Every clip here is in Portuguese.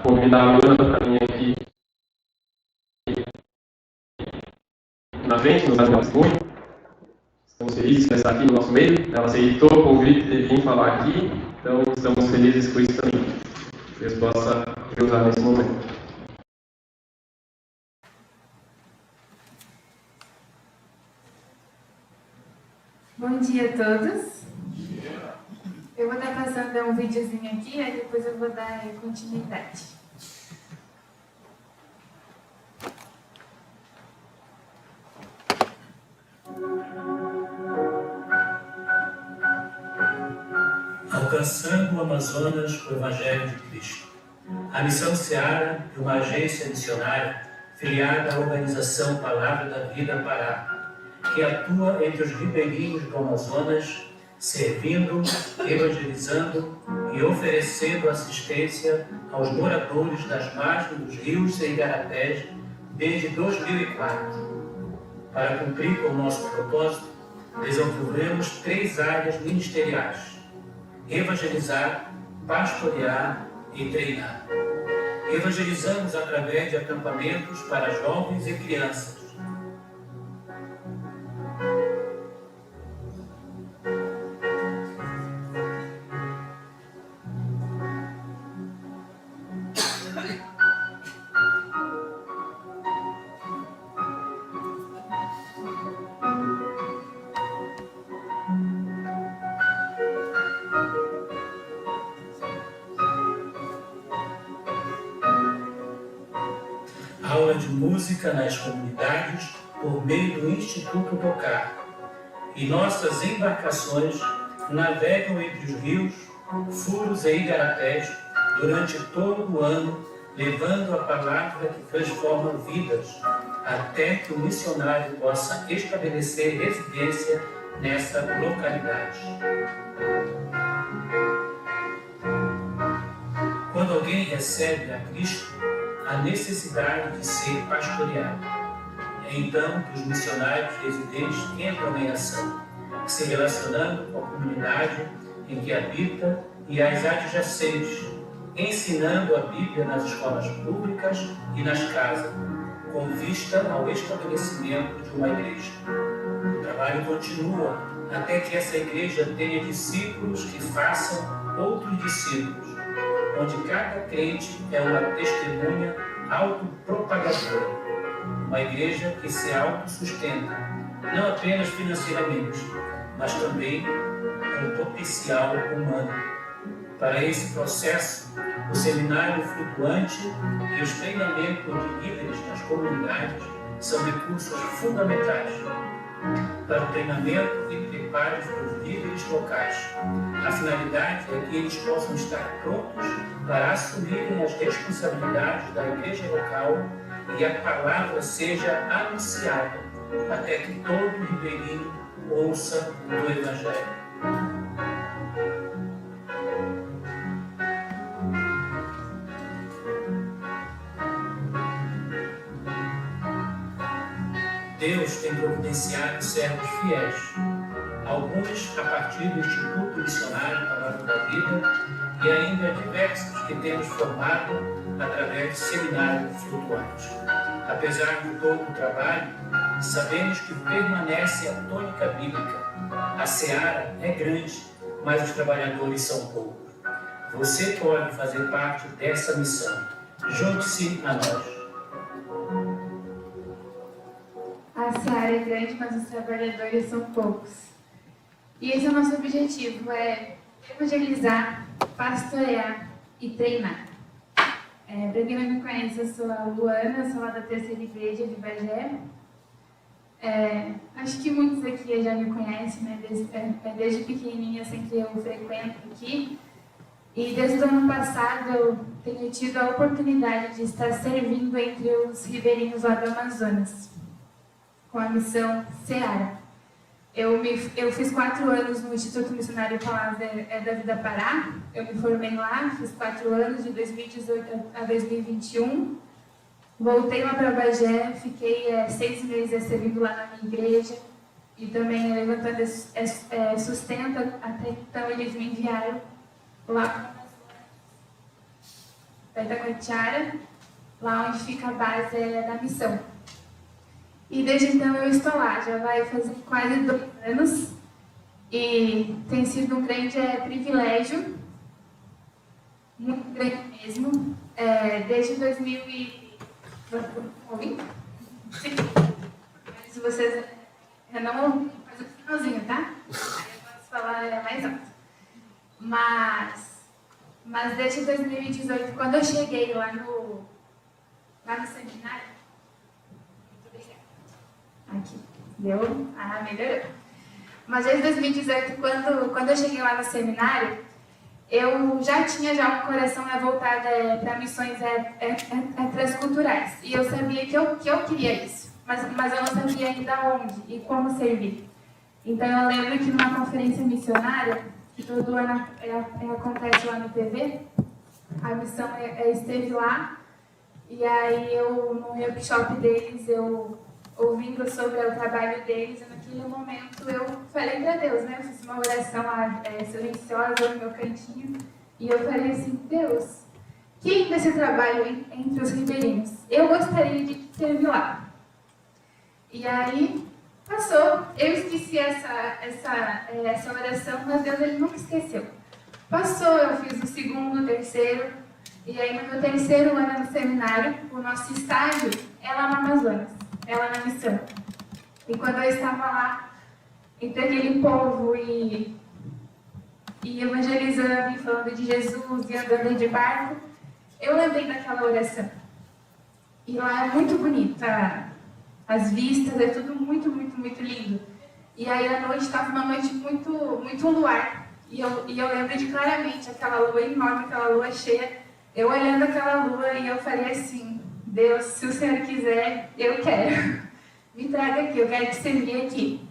Convidar a Luana para mim aqui na frente, nos dar testemunho. Estamos felizes de estar aqui no nosso meio. Ela aceitou o convite de vir falar aqui, então estamos felizes com isso também. Deus possa te usar nesse momento. Bom dia a todos. Eu vou estar passando um videozinho aqui, aí depois eu vou dar continuidade. Alcançando o Amazonas com o Evangelho de Cristo. A Missão Seara é uma agência missionária filiada à Organização Palavra da Vida Pará, que atua entre os ribeirinhos do Amazonas, servindo, evangelizando e oferecendo assistência aos moradores das margens dos rios e igarapés desde 2004. Para cumprir com o nosso propósito, desenvolvemos 3 áreas ministeriais: evangelizar, pastorear e treinar. Evangelizamos através de acampamentos para jovens e crianças. Aula de música nas comunidades por meio do Instituto Tocar. E nossas embarcações navegam entre os rios, furos e igarapés durante todo o ano, levando a palavra que transforma vidas, até que o missionário possa estabelecer residência nessa localidade. Quando alguém recebe a Cristo, a necessidade de ser pastoreado. É então que os missionários residentes entram em ação, se relacionando com a comunidade em que habita e as adjacentes, ensinando a Bíblia nas escolas públicas e nas casas, com vista ao estabelecimento de uma igreja. O trabalho continua até que essa igreja tenha discípulos que façam outros discípulos, onde cada crente é uma testemunha autopropagadora, uma igreja que se autossustenta, não apenas financeiramente, mas também com potencial humano. Para esse processo, o seminário flutuante e os treinamentos de líderes nas comunidades são recursos fundamentais para o treinamento e preparo dos líderes locais. A finalidade é que eles possam estar prontos para assumirem as responsabilidades da igreja local e a palavra seja anunciada até que todo ribeirinho ouça do Evangelho. Deus tem providenciado servos fiéis, alguns a partir do Instituto Missionário Palavra da Vida e ainda diversos que temos formado através de seminários flutuantes. Apesar de todo o trabalho, sabemos que permanece a tônica bíblica. A seara é grande, mas os trabalhadores são poucos. Você pode fazer parte dessa missão. Junte-se a nós. A seara é grande, mas os trabalhadores são poucos. E esse é o nosso objetivo, é evangelizar, pastorear e treinar. Para quem não me conhece, eu sou a Luana, sou lá da Terceira Igreja de Bagé. Acho que muitos aqui já me conhecem, né? Desde pequenininha sempre eu frequento aqui. E desde o ano passado eu tenho tido a oportunidade de estar servindo entre os ribeirinhos lá do Amazonas, com a missão Seara. Eu fiz 4 anos no Instituto Missionário Palavra da Vida Pará. Eu me formei lá, fiz 4 anos, de 2018 a 2021. Voltei lá para Bagé, fiquei 6 meses servindo lá na minha igreja e também levantando sustento, até então eles me enviaram lá para Itacoatiara, lá onde fica a base da missão. E desde então eu estou lá, já vai fazer quase 2 anos e tem sido um grande privilégio, muito grande mesmo. Desde 2000 se vocês não faz o finalzinho, tá? ela era mais alta. Mas desde 2018, quando eu cheguei lá no seminário, muito obrigada. Aqui, deu? Melhorou. Mas desde 2018, quando eu cheguei lá no seminário, eu já tinha um coração voltado para missões transculturais. E eu sabia que eu queria isso, mas eu não sabia ainda onde e como servir. Então eu lembro que numa conferência missionária, que todo ano acontece lá no TV, a missão esteve lá, e aí no workshop deles, eu ouvindo sobre o trabalho deles, e naquele momento eu falei para Deus, né? Eu fiz uma oração silenciosa no meu cantinho, e eu falei assim: Deus, que lindo esse trabalho entre os ribeirinhos. Eu gostaria de servir lá. E aí passou, eu esqueci essa oração, mas Deus ele nunca esqueceu. Passou, eu fiz o segundo, o terceiro, e aí no meu terceiro ano no seminário, o nosso estágio é lá no Amazonas, é lá na missão. E quando eu estava lá, entre aquele povo e evangelizando, e falando de Jesus, e andando de barco, eu lembrei daquela oração. E lá é muito bonita, as vistas, é tudo muito, muito, muito lindo. E aí a noite estava uma noite muito, muito luar. E eu lembro de claramente aquela lua enorme, aquela lua cheia. Eu olhando aquela lua e eu falei assim: Deus, se o Senhor quiser, eu quero. Me traga aqui, eu quero te servir aqui.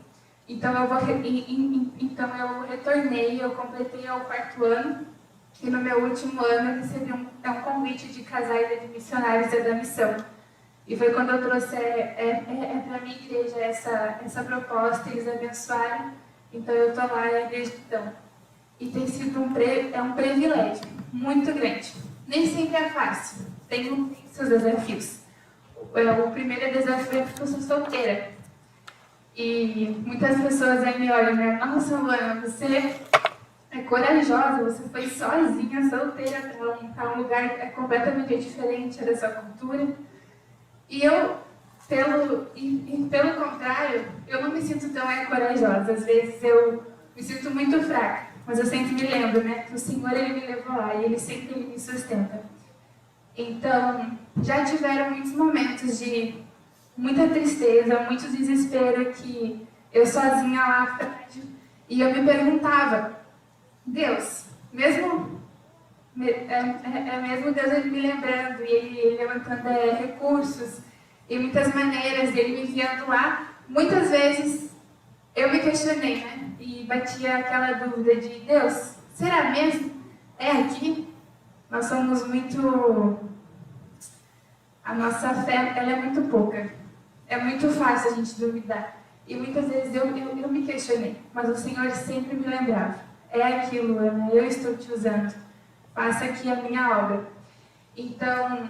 Então eu retornei, eu completei o 4º ano. E no meu último ano eu recebi um convite de casais de missionários da missão. E foi quando eu trouxe para a minha igreja essa proposta, eles abençoaram. Então eu estou lá e a igreja então. E tem sido um privilégio muito grande. Nem sempre é fácil, tem seus desafios. O primeiro desafio é porque eu sou solteira. E muitas pessoas aí me olham, né? Nossa, Luana, você é corajosa, você foi sozinha, solteira, para um lugar completamente diferente da sua cultura. E eu, pelo contrário, eu não me sinto tão corajosa. Às vezes eu me sinto muito fraca, mas eu sempre me lembro, né? Que o Senhor, Ele me levou lá e Ele sempre me sustenta. Então, já tiveram muitos momentos de muita tristeza, muito desespero, que eu sozinha lá, frágil, e eu me perguntava: Deus, mesmo Deus ele me lembrando, e Ele levantando recursos e muitas maneiras, Ele me enviando lá, muitas vezes eu me questionei, né? E batia aquela dúvida de: Deus, será mesmo? É aqui? Nós somos muito... A nossa fé, ela é muito pouca. É muito fácil a gente duvidar. E muitas vezes eu me questionei, mas o Senhor sempre me lembrava: é aquilo, Ana, eu estou te usando. Faça aqui a minha obra. Então,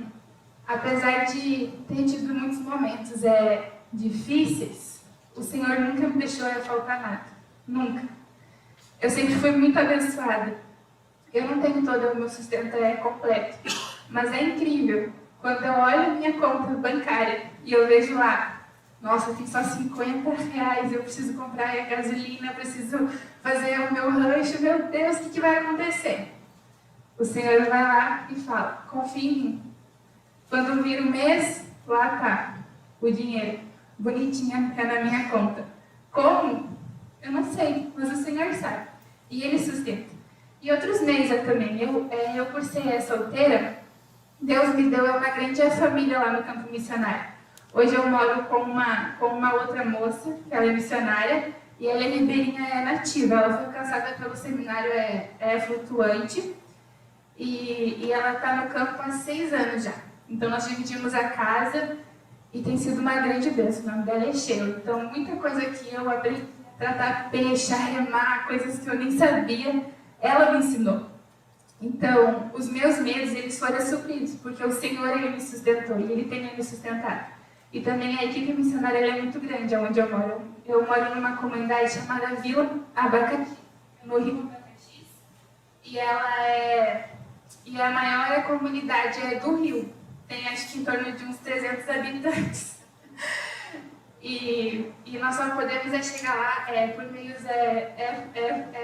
apesar de ter tido muitos momentos difíceis, o Senhor nunca me deixou faltar nada. Nunca. Eu sempre fui muito abençoada. Eu não tenho todo o meu sustento completo, mas é incrível. Quando eu olho a minha conta bancária e eu vejo lá: nossa, tem só R$50, eu preciso comprar a gasolina, preciso fazer o meu rancho, meu Deus, o que vai acontecer? O Senhor vai lá e fala: confia em mim. Quando vira o mês, lá está o dinheiro, bonitinho, na minha conta. Como? Eu não sei, mas o Senhor sabe. E Ele sustenta. E outros meses também, eu por ser solteira, Deus me deu uma grande família lá no campo missionário. Hoje eu moro com uma outra moça, que ela é missionária, e ela é ribeirinha, é nativa. Ela foi alcançada pelo seminário flutuante, e ela está no campo há 6 anos já. Então nós dividimos a casa e tem sido uma grande bênção. O nome dela é Sheila. Então muita coisa que eu aprendi a tratar peixe, a remar, coisas que eu nem sabia, ela me ensinou. Então, os meus medos, eles foram supridos, porque o Senhor, Ele me sustentou e Ele tem me sustentado. E também a equipe missionária ela é muito grande, onde eu moro. Eu moro numa comunidade chamada Vila Abacati, no Rio Abacaxis, e ela é a maior comunidade do Rio. Tem acho que em torno de uns 300 habitantes. E nós só podemos chegar lá por meios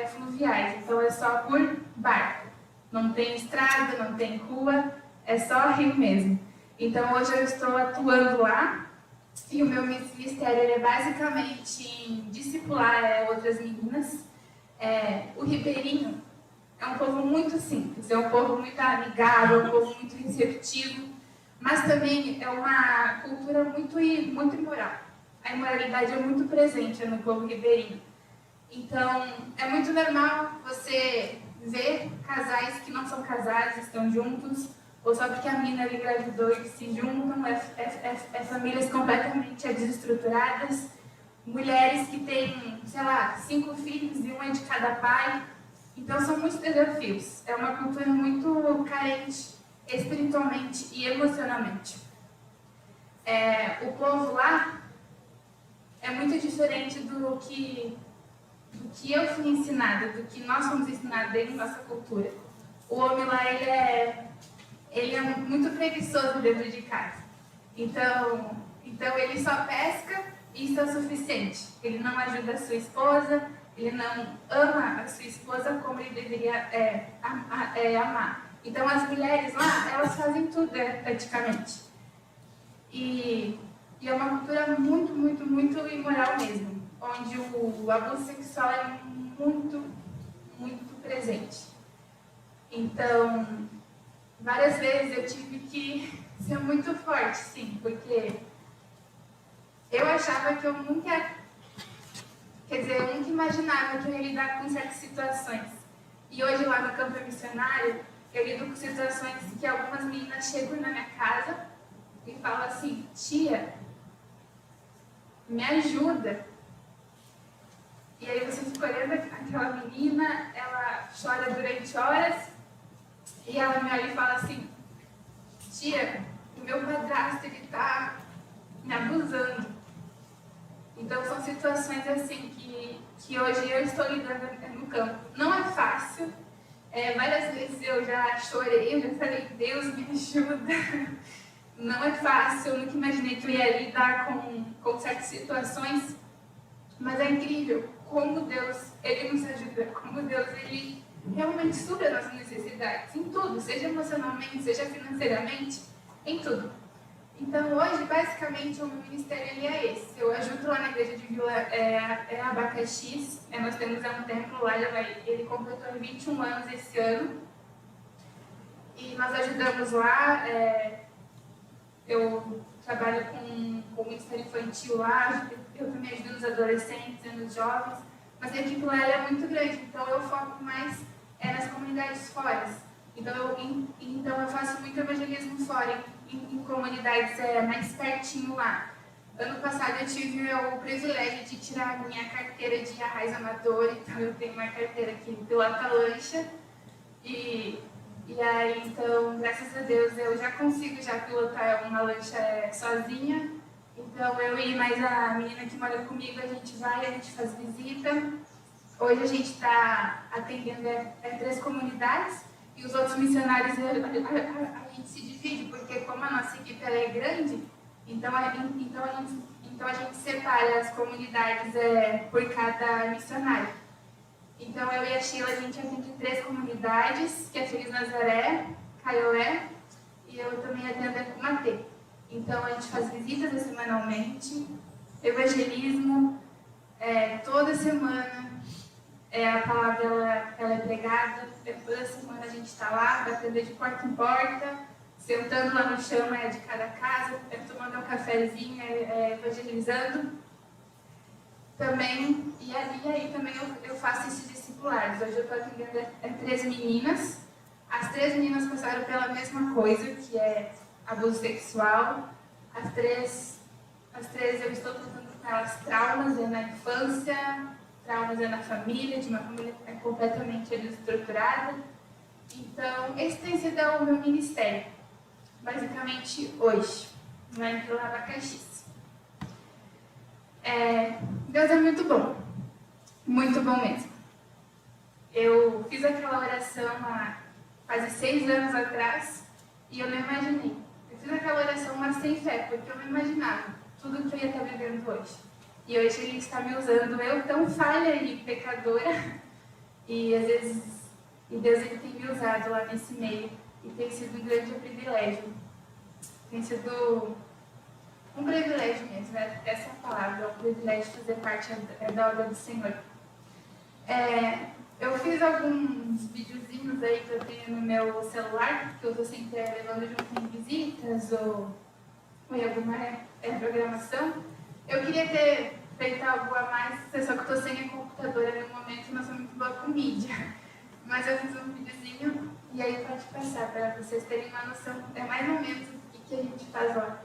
fluviais, então é só por barco. Não tem estrada, não tem rua, é só rio mesmo. Então hoje eu estou atuando lá e o meu ministério é basicamente em discipular outras meninas. O ribeirinho é um povo muito simples, é um povo muito amigável, é um povo muito receptivo, mas também é uma cultura muito imoral. A imoralidade é muito presente no povo ribeirinho. Então, é muito normal você ver casais que não são casados, estão juntos, ou só porque a menina engravidou e se juntam, famílias completamente desestruturadas, mulheres que têm, 5 filhos e um é de cada pai. Então, são muitos desafios. É uma cultura muito carente espiritualmente e emocionalmente. O povo lá é muito diferente do que eu fui ensinada, do que nós fomos ensinados dentro da nossa cultura. O homem lá, ele é muito preguiçoso dentro de casa. Então ele só pesca e isso é o suficiente. Ele não ajuda a sua esposa, ele não ama a sua esposa como ele deveria amar. Então as mulheres lá, elas fazem tudo praticamente. E é uma cultura muito, muito, muito imoral mesmo, onde o abuso sexual é muito, muito presente. Então, várias vezes eu tive que ser muito forte, sim, porque eu achava que eu nunca imaginava que eu ia lidar com certas situações. E hoje lá no campo missionário, eu lido com situações que algumas meninas chegam na minha casa e falam assim: tia, me ajuda. E aí você fica olhando aquela menina, ela chora durante horas, e ela me olha e fala assim: tia, o meu padrasto, ele tá me abusando. Então são situações assim que hoje eu estou lidando no campo. Não é fácil. Várias vezes eu já chorei, eu já falei: Deus, me ajuda. Não é fácil, eu nunca imaginei que eu ia lidar com certas situações, mas é incrível como Deus, Ele nos ajuda, como Deus, Ele realmente supra as nossas necessidades, em tudo, seja emocionalmente, seja financeiramente, em tudo. Então hoje, basicamente, o meu ministério ele é esse. Eu ajudo lá na igreja de Vila Abacaxis, nós temos um templo lá, ele completou 21 anos esse ano, e nós ajudamos lá. Eu trabalho com o Ministério Infantil lá, eu também ajudo nos adolescentes e nos jovens, mas a equipe lá é muito grande, então eu foco mais nas comunidades fora. Então eu faço muito evangelismo fora, em comunidades mais pertinho lá. Ano passado eu tive o privilégio de tirar a minha carteira de arraiz amador, então eu tenho uma carteira que pilota lancha. E aí, então, graças a Deus, eu já consigo pilotar uma lancha sozinha. Então, eu e mais a menina que mora comigo, a gente faz visita. Hoje a gente está atendendo 3 comunidades e os outros missionários a gente se divide, porque como a nossa equipe ela é grande, então a gente separa as comunidades por cada missionário. Então, eu e a Sheila, a gente atende 3 comunidades, que é Feliz Nazaré, Caiolé, e eu também atendo a Cumatê. Então, a gente faz visitas semanalmente, evangelismo, toda semana a palavra ela é pregada, toda semana a gente está lá, batendo de porta em porta, sentando lá no chão de cada casa, tomando um cafezinho, evangelizando. Também, e aí também eu faço esses discipulados. Hoje eu estou atendendo 3 meninas. As 3 meninas passaram pela mesma coisa, que é abuso sexual. As três eu estou tratando com elas traumas na infância, traumas na família, de uma família completamente desestruturada. Então, esse tem sido o meu ministério, basicamente hoje, lá em Vila Abacaxis. Deus é muito bom mesmo. Eu fiz aquela oração há quase 6 anos atrás e eu não imaginei. Eu fiz aquela oração, mas sem fé, porque eu não imaginava tudo que eu ia estar vivendo hoje. E hoje Ele está me usando, eu tão falha e pecadora, e às vezes Deus Ele tem me usado lá nesse meio, e tem sido um grande privilégio. Tem sido um privilégio mesmo, né? Essa é a palavra, é um privilégio fazer parte da obra do Senhor. Eu fiz alguns videozinhos aí que eu tenho no meu celular, que eu estou sempre levando junto em visitas ou em alguma programação. Eu queria ter feito algo a mais, só que eu estou sem a computadora no momento e não sou muito boa com mídia. Mas eu fiz um videozinho e aí pode passar para vocês terem uma noção, é mais ou menos o que a gente faz lá.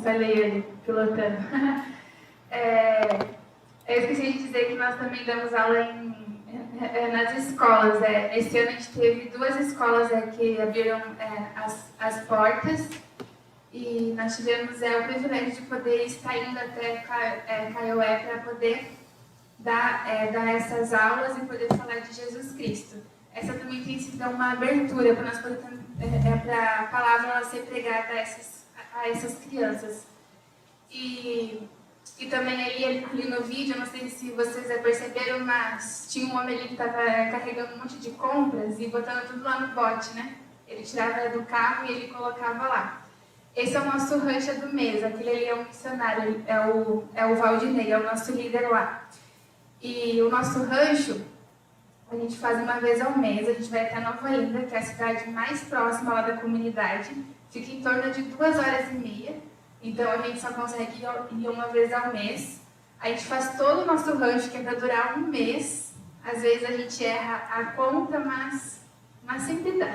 Falei ele pilotando. Eu esqueci de dizer que nós também damos aula nas escolas. Esse ano a gente teve 2 escolas que abriram as portas e nós tivemos o privilégio de poder estar indo até Kaiowé para poder dar essas aulas e poder falar de Jesus Cristo. Essa também tem sido uma abertura para nós poder para a palavra ela ser pregada a essas crianças. E E também ali no vídeo, não sei se vocês já perceberam, mas tinha um homem ali que estava carregando um monte de compras e botando tudo lá no bote, né? Ele tirava do carro e ele colocava lá. Esse é o nosso rancho do mês, aquele ali é o missionário, é o Valdinei, é o nosso líder lá. E o nosso rancho, a gente faz uma vez ao mês, a gente vai até Nova Olinda, que é a cidade mais próxima lá da comunidade, fica em torno de 2h30, então a gente só consegue ir uma vez ao mês. A gente faz todo o nosso rancho, que é para durar um mês, às vezes a gente erra a conta, mas sempre dá.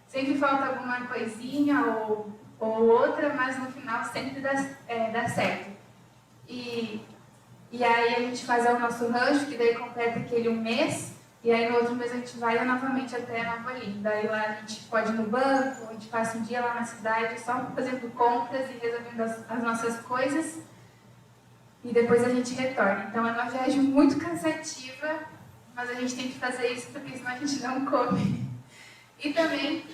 Sempre falta alguma coisinha ou outra, mas no final sempre dá certo. E aí a gente faz o nosso rancho, que daí completa aquele um mês, e aí no outro mês a gente vai novamente até Nova Olinda. Daí lá a gente pode ir no banco, a gente passa um dia lá na cidade, só fazendo compras e resolvendo as nossas coisas, e depois a gente retorna. Então é uma viagem muito cansativa, mas a gente tem que fazer isso porque senão a gente não come. E também,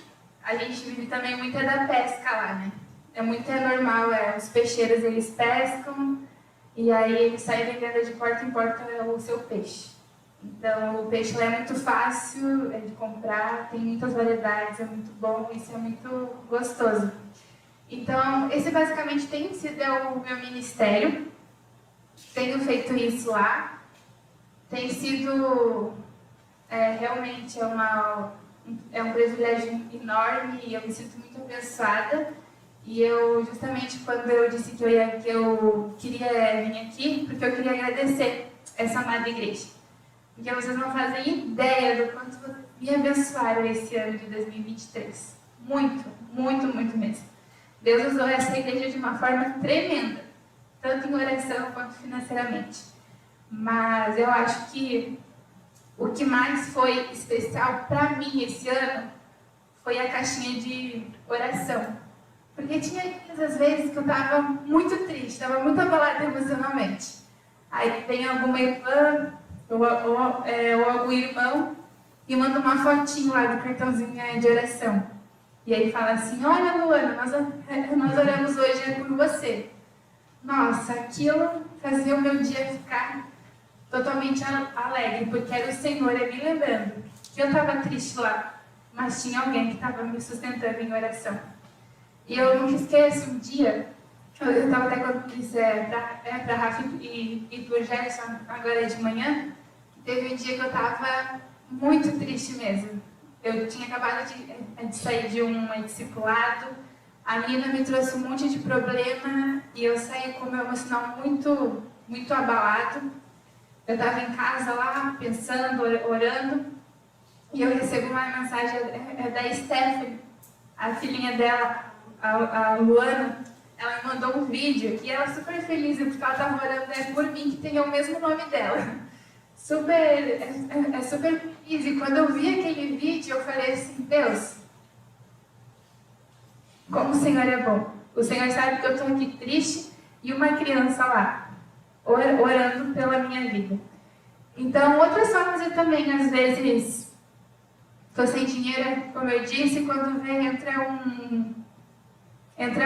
a gente vive também muito da pesca lá, né? É normal, os peixeiros eles pescam e aí eles saem vendendo de porta em porta o seu peixe. Então o peixe lá é muito fácil de comprar, tem muitas variedades, é muito bom, isso é muito gostoso. Então esse basicamente tem sido o meu ministério, tenho feito isso lá, tem sido realmente é um privilégio enorme e eu me sinto muito abençoada. E eu, justamente quando eu disse que eu queria vir aqui, porque eu queria agradecer essa amada igreja. Porque vocês não fazem ideia do quanto me abençoaram esse ano de 2023. Muito, muito, muito mesmo. Deus usou essa igreja de uma forma tremenda, tanto em oração quanto financeiramente. Mas eu acho que o que mais foi especial para mim esse ano foi a caixinha de oração. Porque tinha às vezes que eu estava muito triste, estava muito abalada emocionalmente. Aí vem alguma irmã ou algum irmão e manda uma fotinho lá do cartãozinho de oração. E aí fala assim: olha, Luana, nós oramos hoje por você. Nossa, aquilo fazia o meu dia ficar totalmente alegre, porque era o Senhor me lembrando que eu estava triste lá, mas tinha alguém que estava me sustentando em oração. E eu nunca esqueço um dia, eu estava até quando disse para Rafa e para o Gerson agora de manhã, teve um dia que eu estava muito triste mesmo. Eu tinha acabado de sair de um discipulado, a menina me trouxe um monte de problema e eu saí com o meu emocional muito, muito abalado. Eu estava em casa lá, pensando, orando, e eu recebo uma mensagem da Stephanie, a filhinha dela, a Luana. Ela me mandou um vídeo e ela super feliz, porque ela estava orando por mim, que tem o mesmo nome dela. Super feliz. E quando eu vi aquele vídeo, eu falei assim: Deus, como o Senhor é bom. O Senhor sabe que eu estou aqui triste e uma criança lá, orando pela minha vida. Então, outras formas eu também, às vezes, estou sem dinheiro, como eu disse, quando vem, entra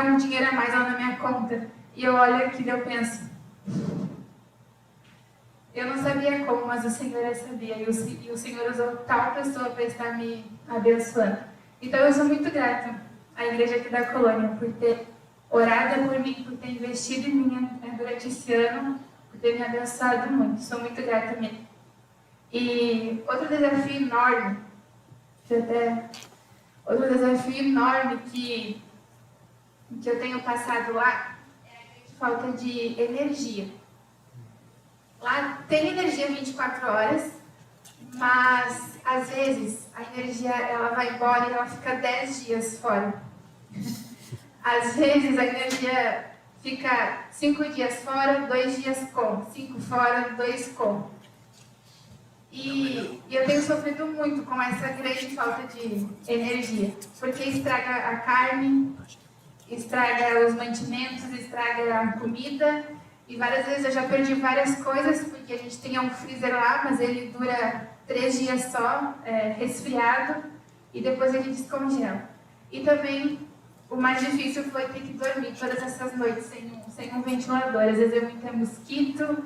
um dinheiro a mais lá na minha conta, e eu olho aqui e eu penso, eu não sabia como, mas o Senhor sabia, e o Senhor usou tal pessoa para estar me abençoando. Então, eu sou muito grata à igreja aqui da colônia, por ter orado por mim, por ter investido em mim durante esse ano, por ter me abençoado muito. Sou muito grata mesmo. E outro desafio enorme, que eu tenho passado lá, é a falta de energia. Lá tem energia 24 horas, mas às vezes a energia ela vai embora e ela fica 10 dias fora. Às vezes a energia fica 5 dias fora, 2 dias com, 5 fora, 2 com. E eu tenho sofrido muito com essa grande falta de energia, porque estraga a carne, estraga os mantimentos, estraga a comida, e várias vezes eu já perdi várias coisas, porque a gente tem um freezer lá, mas ele dura 3 dias só, resfriado, e depois ele descongela. E também o mais difícil foi ter que dormir todas essas noites sem um ventilador. Às vezes eu muita mosquito,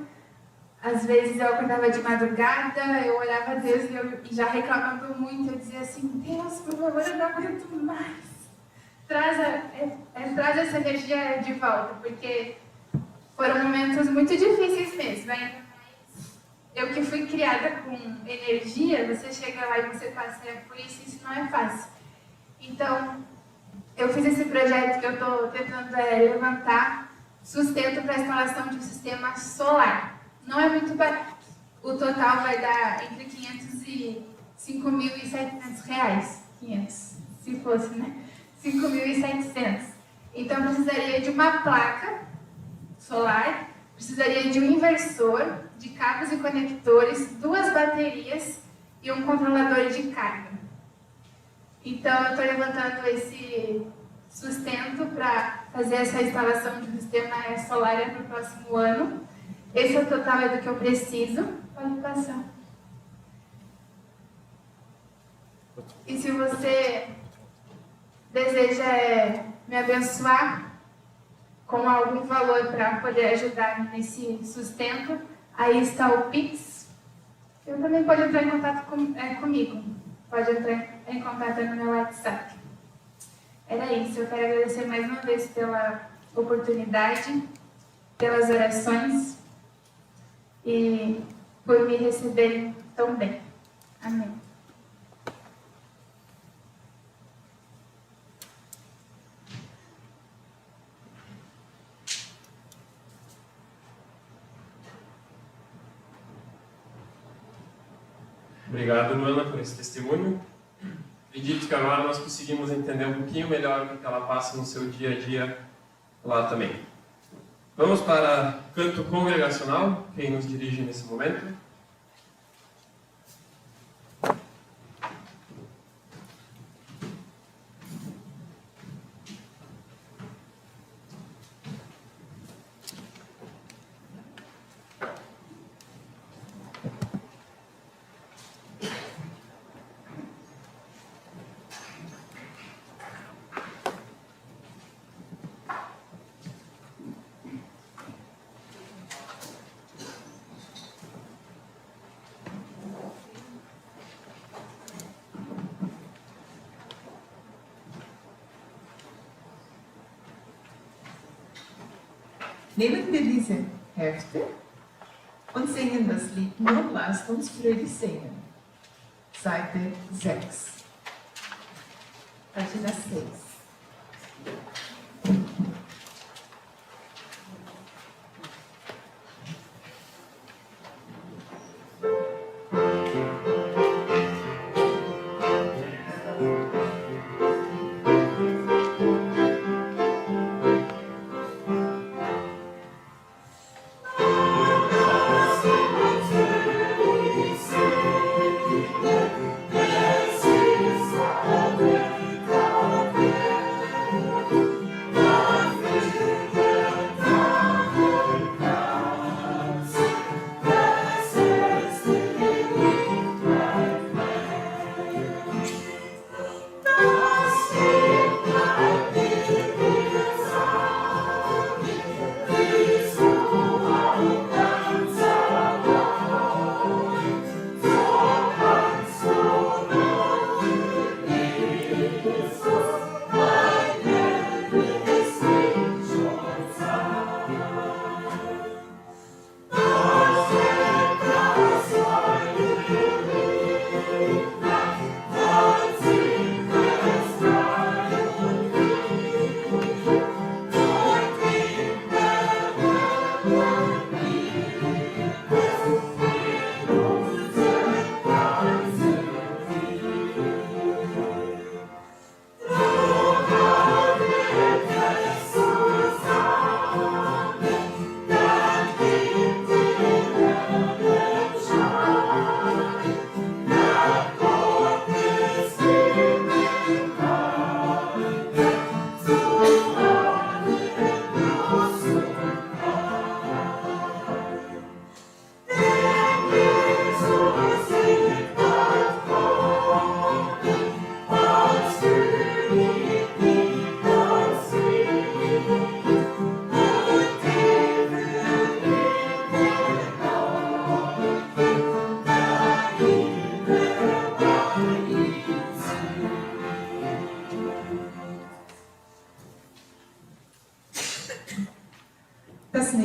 às vezes eu acordava de madrugada, eu olhava a Deus e já reclamando muito, eu dizia assim, Deus, por favor, eu não aguento mais. Traz essa energia de volta, porque foram momentos muito difíceis mesmo, né? Eu que fui criada com energia, você chega lá e você passa por isso não é fácil. Então, eu fiz esse projeto que eu estou tentando levantar sustento para a instalação de um sistema solar. Não é muito barato. O total vai dar entre 500 e 5.700 reais. 500, se fosse, né? 5.700. Então, precisaria de uma placa solar, precisaria de um inversor, de cabos e conectores, 2 baterias e um controlador de carga. Então, eu estou levantando esse sustento para fazer essa instalação de um sistema solar para o próximo ano. Esse é o total do que eu preciso. Pode passar. E se você deseja me abençoar com algum valor para poder ajudar nesse sustento, aí está o Pix. Eu também pode entrar em contato comigo. Pode entrar em contato no meu WhatsApp. Era isso. Eu quero agradecer mais uma vez pela oportunidade, pelas orações e por me receberem tão bem. Amém. Obrigado, Luana, por esse testemunho. Acredito que agora nós conseguimos entender um pouquinho melhor o que ela passa no seu dia a dia lá também. Vamos para canto congregacional, quem nos dirige nesse momento. Nehmen wir diese Hefte und singen das Lied Nun lasst uns fröhlich singen. Seite 6. Página 6.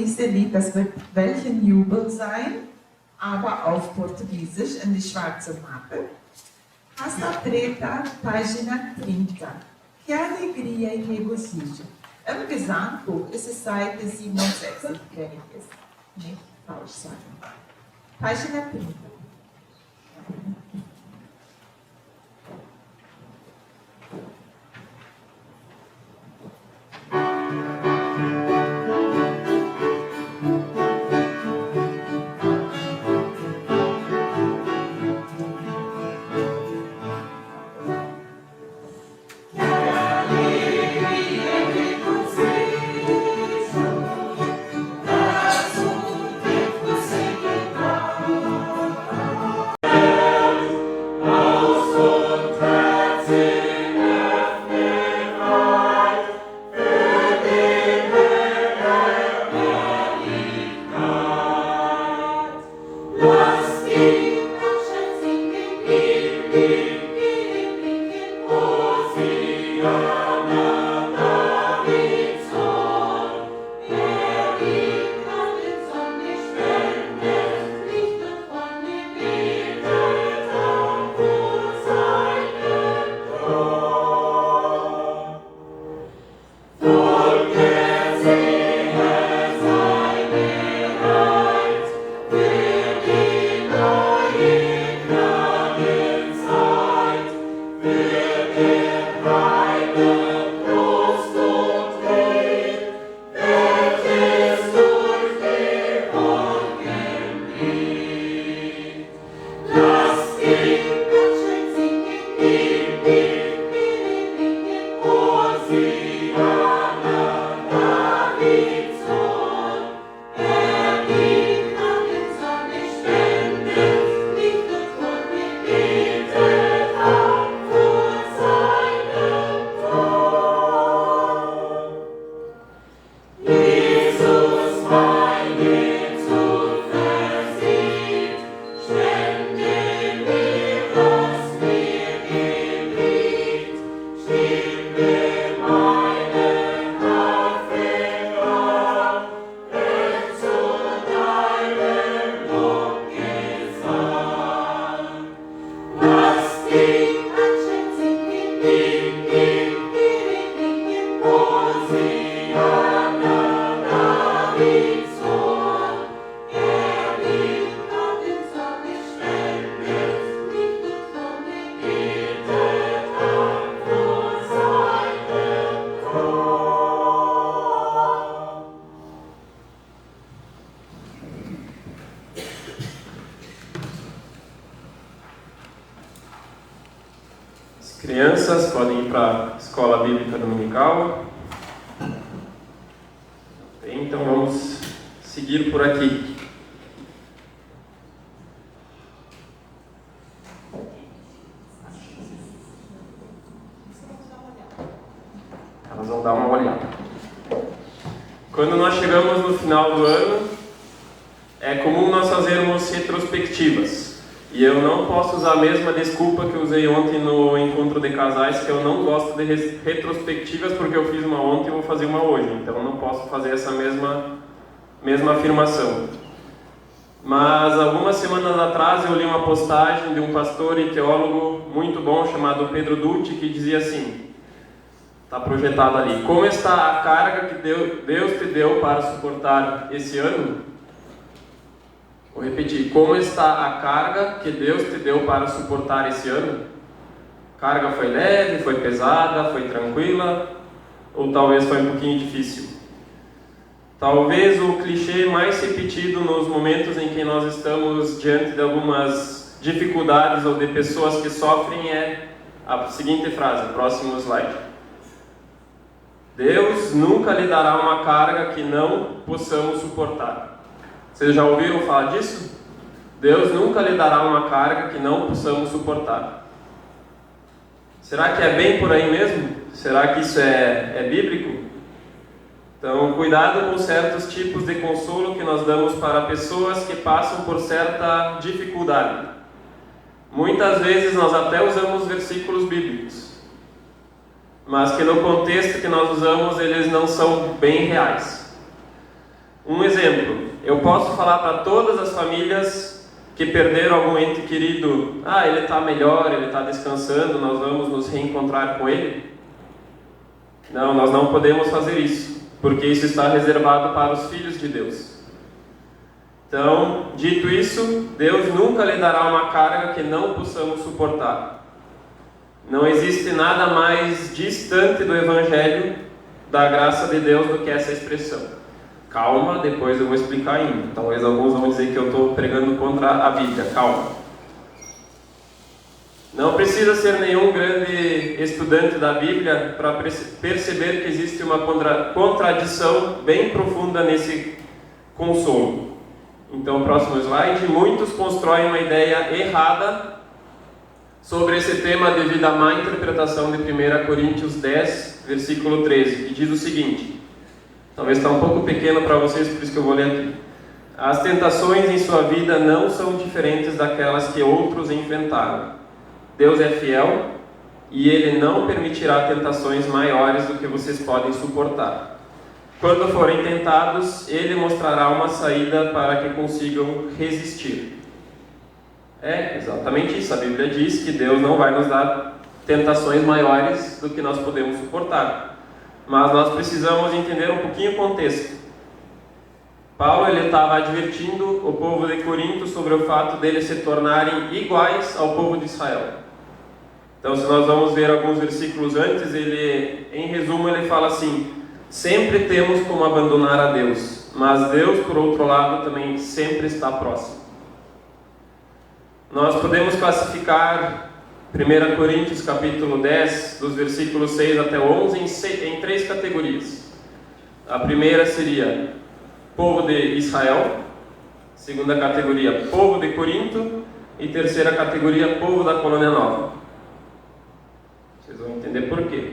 nächste Lied, das wird Welchen Jubel sein, aber auf Portugiesisch in die schwarze Mappe. Pasta Preta, página 30. Que alegria e regozijo. Im Gesangbuch ist es Seite 67, wenn ich es nicht falsch sage. Página 30. Crianças podem ir para a escola bíblica dominical. Então vamos seguir por aqui. Elas vão dar uma olhada. Quando nós chegamos no final do ano, é comum nós fazermos retrospectivas. E eu não posso usar a mesma desculpa que eu usei ontem no encontro de casais, que eu não gosto de retrospectivas porque eu fiz uma ontem e vou fazer uma hoje. Então eu não posso fazer essa mesma afirmação. Mas algumas semanas atrás eu li uma postagem de um pastor e teólogo muito bom chamado Pedro Dutti, que dizia assim, está projetado ali: como está a carga que Deus te deu para suportar esse ano? Vou repetir: como está a carga que Deus te deu para suportar esse ano? A carga foi leve, foi pesada, foi tranquila, ou talvez foi um pouquinho difícil? Talvez o clichê mais repetido nos momentos em que nós estamos diante de algumas dificuldades ou de pessoas que sofrem é a seguinte frase, próximo slide: Deus nunca lhe dará uma carga que não possamos suportar. Vocês já ouviram falar disso? Deus nunca lhe dará uma carga que não possamos suportar. Será que é bem por aí mesmo? Será que isso é bíblico? Então, cuidado com certos tipos de consolo que nós damos para pessoas que passam por certa dificuldade. Muitas vezes nós até usamos versículos bíblicos, mas que no contexto que nós usamos eles não são bem reais. Um exemplo, eu posso falar para todas as famílias que perderam algum ente querido: ele está melhor, ele está descansando, nós vamos nos reencontrar com ele? Não, nós não podemos fazer isso, porque isso está reservado para os filhos de Deus. Então, dito isso, Deus nunca lhe dará uma carga que não possamos suportar. Não existe nada mais distante do Evangelho, da graça de Deus, do que essa expressão. Calma, depois eu vou explicar ainda. Talvez alguns vão dizer que eu estou pregando contra a Bíblia. Calma. Não precisa ser nenhum grande estudante da Bíblia para perceber que existe uma contradição bem profunda nesse consolo. Então, próximo slide. Muitos constroem uma ideia errada sobre esse tema devido à má interpretação de 1 Coríntios 10, versículo 13, que diz o seguinte. Talvez está um pouco pequeno para vocês, por isso que eu vou ler aqui. As tentações em sua vida não são diferentes daquelas que outros enfrentaram. Deus é fiel e Ele não permitirá tentações maiores do que vocês podem suportar. Quando forem tentados, Ele mostrará uma saída para que consigam resistir. É exatamente isso. A Bíblia diz que Deus não vai nos dar tentações maiores do que nós podemos suportar. Mas nós precisamos entender um pouquinho o contexto. Paulo estava advertindo o povo de Corinto sobre o fato deles se tornarem iguais ao povo de Israel. Então, se nós vamos ver alguns versículos antes, em resumo, ele fala assim: sempre temos como abandonar a Deus, mas Deus, por outro lado, também sempre está próximo. Nós podemos classificar 1 Coríntios capítulo 10, dos versículos 6 até 11, em 3 categorias. A primeira seria povo de Israel, segunda categoria, povo de Corinto, e terceira categoria, povo da Colônia Nova. Vocês vão entender por quê.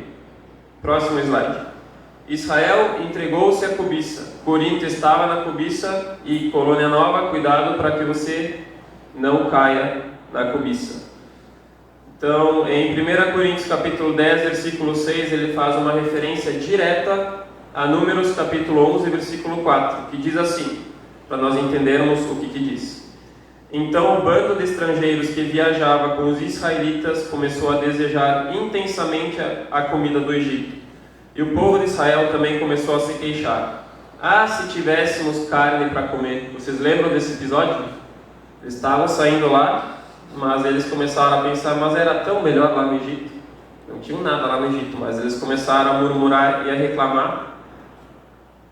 Próximo slide. Israel entregou-se à cobiça, Corinto estava na cobiça, e Colônia Nova, cuidado para que você não caia na cobiça. Então, em 1 Coríntios capítulo 10, versículo 6, ele faz uma referência direta a Números capítulo 11, versículo 4, que diz assim, para nós entendermos o que diz. Então o bando de estrangeiros que viajava com os israelitas começou a desejar intensamente a comida do Egito. E o povo de Israel também começou a se queixar. Se tivéssemos carne para comer. Vocês lembram desse episódio? Eles estavam saindo lá, mas eles começaram a pensar, mas era tão melhor lá no Egito. Não tinha nada lá no Egito, mas eles começaram a murmurar e a reclamar.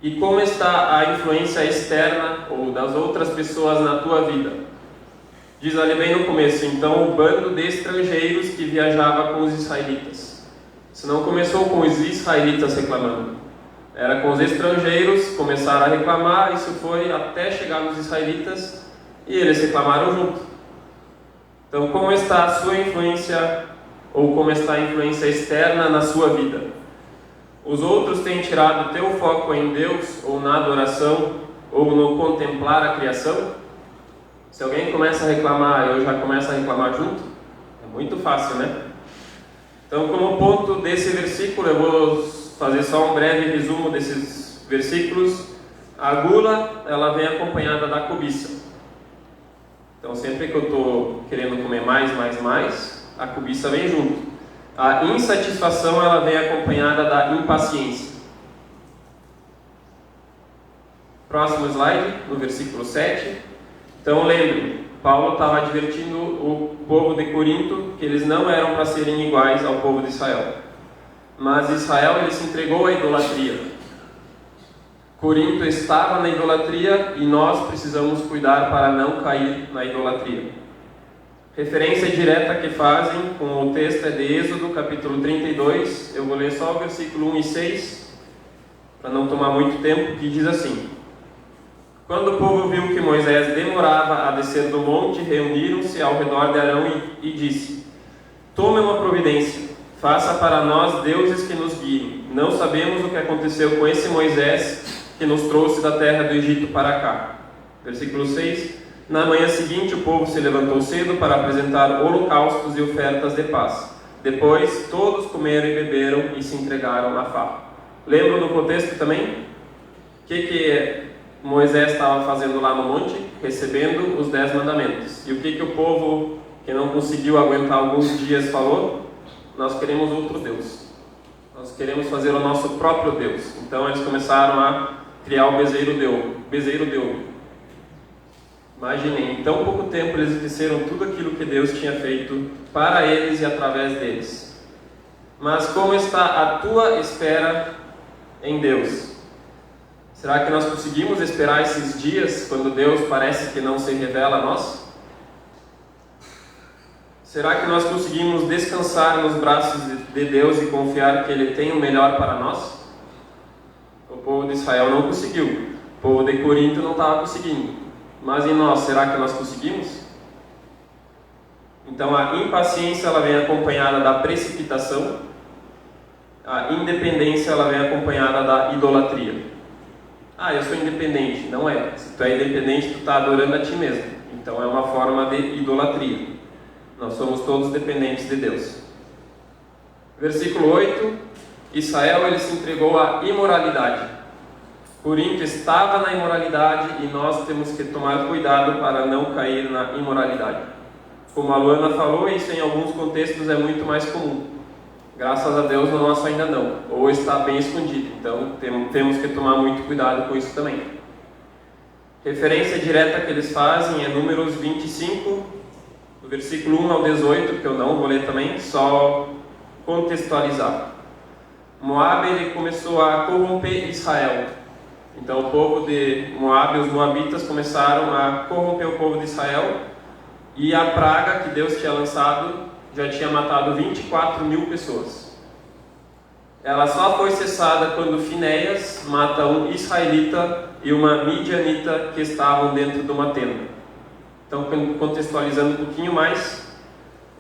E como está a influência externa ou das outras pessoas na tua vida? Diz ali bem no começo, então o bando de estrangeiros que viajava com os israelitas. Isso não começou com os israelitas reclamando. Era com os estrangeiros, começaram a reclamar, isso foi até chegar nos israelitas e eles reclamaram junto. Então, como está a sua influência ou como está a influência externa na sua vida? Os outros têm tirado o teu foco em Deus ou na adoração ou no contemplar a criação? Se alguém começa a reclamar, eu já começo a reclamar junto? É muito fácil, né? Então, como ponto desse versículo, eu vou fazer só um breve resumo desses versículos. A gula, ela vem acompanhada da cobiça. Então, sempre que eu estou querendo comer mais, a cobiça vem junto. A insatisfação, ela vem acompanhada da impaciência. Próximo slide, no versículo 7. Então lembre, Paulo estava advertindo o povo de Corinto que eles não eram para serem iguais ao povo de Israel. Mas Israel ele se entregou à idolatria. Corinto estava na idolatria e nós precisamos cuidar para não cair na idolatria. Referência direta que fazem com o texto é de Êxodo, capítulo 32. Eu vou ler só o versículo 1 e 6, para não tomar muito tempo, que diz assim: Quando o povo viu que Moisés demorava a descer do monte, reuniram-se ao redor de Arão e disse: Tome uma providência, faça para nós deuses que nos guiem. Não sabemos o que aconteceu com esse Moisés que nos trouxe da terra do Egito para cá. Versículo 6. Na manhã seguinte o povo se levantou cedo para apresentar holocaustos e ofertas de paz. Depois todos comeram e beberam e se entregaram à farra. Lembram do contexto também? O que Moisés estava fazendo lá no monte, recebendo os 10 mandamentos. E o que o povo que não conseguiu aguentar alguns dias falou? Nós queremos outro Deus. Nós queremos fazer o nosso próprio Deus. Então eles começaram a criar o bezerro de ouro. Imaginem, em tão pouco tempo eles esqueceram tudo aquilo que Deus tinha feito para eles e através deles. Mas como está a tua espera em Deus? Será que nós conseguimos esperar esses dias quando Deus parece que não se revela a nós? Será que nós conseguimos descansar nos braços de Deus e confiar que Ele tem o melhor para nós? O povo de Israel não conseguiu. O povo de Corinto não estava conseguindo. Mas em nós, será que nós conseguimos? Então a impaciência ela vem acompanhada da precipitação. A independência ela vem acompanhada da idolatria. Eu sou independente. Não é. Se tu é independente, tu está adorando a ti mesmo. Então é uma forma de idolatria. Nós somos todos dependentes de Deus. Versículo 8. Israel ele se entregou à imoralidade. Corinto estava na imoralidade e nós temos que tomar cuidado para não cair na imoralidade. Como a Luana falou, isso em alguns contextos é muito mais comum. Graças a Deus no nosso ainda não. Ou está bem escondido. Então temos que tomar muito cuidado com isso também. Referência direta que eles fazem é Números 25, do versículo 1 ao 18, que eu não vou ler também, só contextualizar. Moabe ele começou a corromper Israel. Então o povo de Moabe, os moabitas, começaram a corromper o povo de Israel. E a praga que Deus tinha lançado já tinha matado 24.000 pessoas. Ela só foi cessada quando Finéias mata um israelita e uma midianita que estavam dentro de uma tenda. Então, contextualizando um pouquinho mais,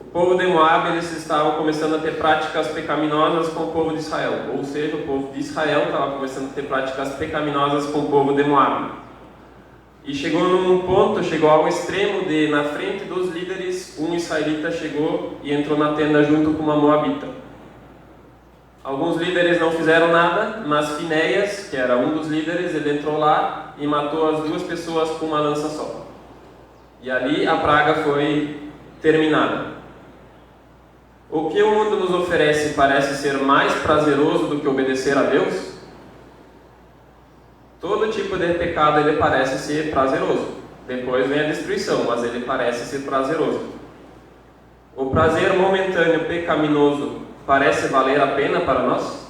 o povo de Moabe eles estavam começando a ter práticas pecaminosas com o povo de Israel. Ou seja, o povo de Israel estava começando a ter práticas pecaminosas com o povo de Moabe. E chegou ao extremo de, na frente dos líderes, um israelita chegou e entrou na tenda junto com uma moabita. Alguns líderes não fizeram nada, mas Finéias, que era um dos líderes, ele entrou lá e matou as 2 pessoas com uma lança só. E ali a praga foi terminada. O que o mundo nos oferece parece ser mais prazeroso do que obedecer a Deus? Todo tipo de pecado ele parece ser prazeroso. Depois vem a destruição, mas ele parece ser prazeroso. O prazer momentâneo pecaminoso parece valer a pena para nós?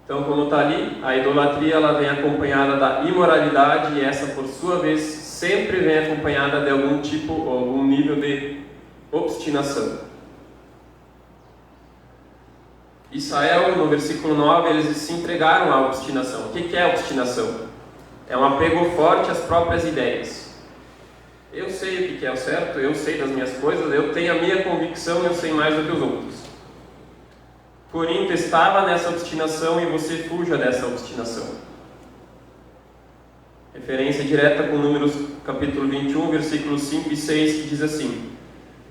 Então, como está ali, a idolatria ela vem acompanhada da imoralidade e essa, por sua vez, sempre vem acompanhada de algum tipo ou algum nível de obstinação. Israel, no versículo 9, eles se entregaram à obstinação. O que é obstinação? É um apego forte às próprias ideias. Eu sei o que é o certo, eu sei das minhas coisas, eu tenho a minha convicção, eu sei mais do que os outros. Corinto estava nessa obstinação e você fuja dessa obstinação. Referência direta com Números capítulo 21, versículos 5 e 6, que diz assim: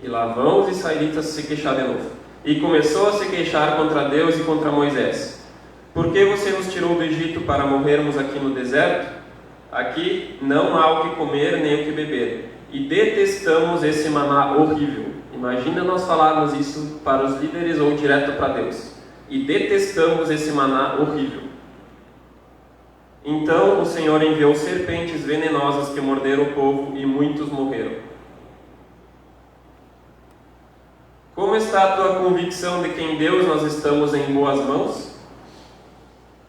E lá vão os israelitas se queixar de novo. E começou a se queixar contra Deus e contra Moisés. Por que você nos tirou do Egito para morrermos aqui no deserto? Aqui não há o que comer nem o que beber. E detestamos esse maná horrível. Imagina nós falarmos isso para os líderes ou direto para Deus. E detestamos esse maná horrível. Então o Senhor enviou serpentes venenosas que morderam o povo e muitos morreram. Como está a tua convicção de que em Deus nós estamos em boas mãos?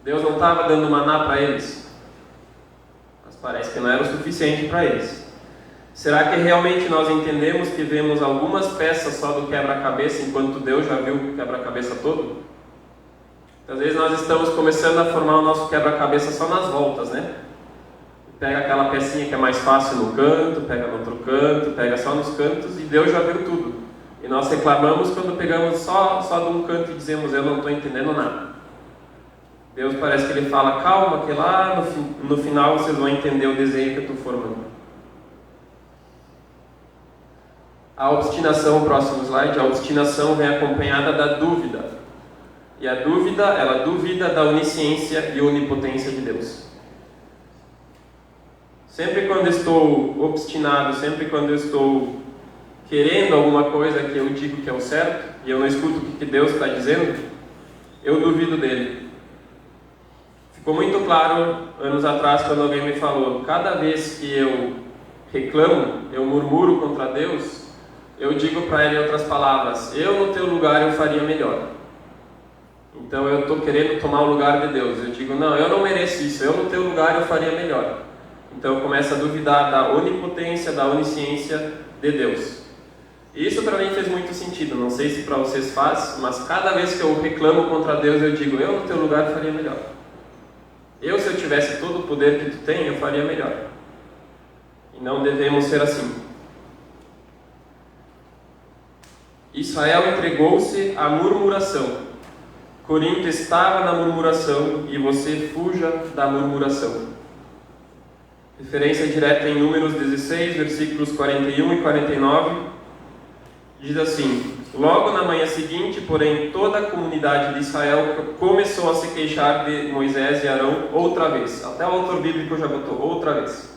Deus não estava dando maná para eles, mas parece que não era o suficiente para eles. Será que realmente nós entendemos que vemos algumas peças só do quebra-cabeça, enquanto Deus já viu o quebra-cabeça todo? Às vezes nós estamos começando a formar o nosso quebra-cabeça só nas voltas, né? Pega aquela pecinha que é mais fácil no canto, pega no outro canto, pega só nos cantos, e Deus já viu tudo. E nós reclamamos quando pegamos só de um canto e dizemos, eu não estou entendendo nada. Deus parece que Ele fala, calma, que lá no final vocês vão entender o desenho que eu estou formando. A obstinação, o próximo slide, a obstinação vem acompanhada da dúvida. E a dúvida, ela duvida da onisciência e onipotência de Deus. Sempre quando estou obstinado, sempre quando eu estou querendo alguma coisa que eu digo que é o certo, e eu não escuto o que Deus está dizendo, eu duvido dele. Ficou muito claro anos atrás quando alguém me falou, cada vez que eu reclamo, eu murmuro contra Deus, eu digo para ele em outras palavras, eu no teu lugar eu faria melhor. Então eu estou querendo tomar o lugar de Deus. Eu digo, não, eu não mereço isso, eu no teu lugar eu faria melhor. Então eu começo a duvidar da onipotência, da onisciência de Deus. E isso para mim fez muito sentido, não sei se para vocês faz, mas cada vez que eu reclamo contra Deus, eu digo, eu no teu lugar faria melhor. Eu, se eu tivesse todo o poder que tu tem, eu faria melhor. E não devemos ser assim. Israel entregou-se à murmuração. Corinto estava na murmuração e você fuja da murmuração. Referência direta em Números 16, versículos 41 e 49. Diz assim, logo na manhã seguinte, porém, toda a comunidade de Israel começou a se queixar de Moisés e Arão outra vez. Até o autor bíblico já botou outra vez.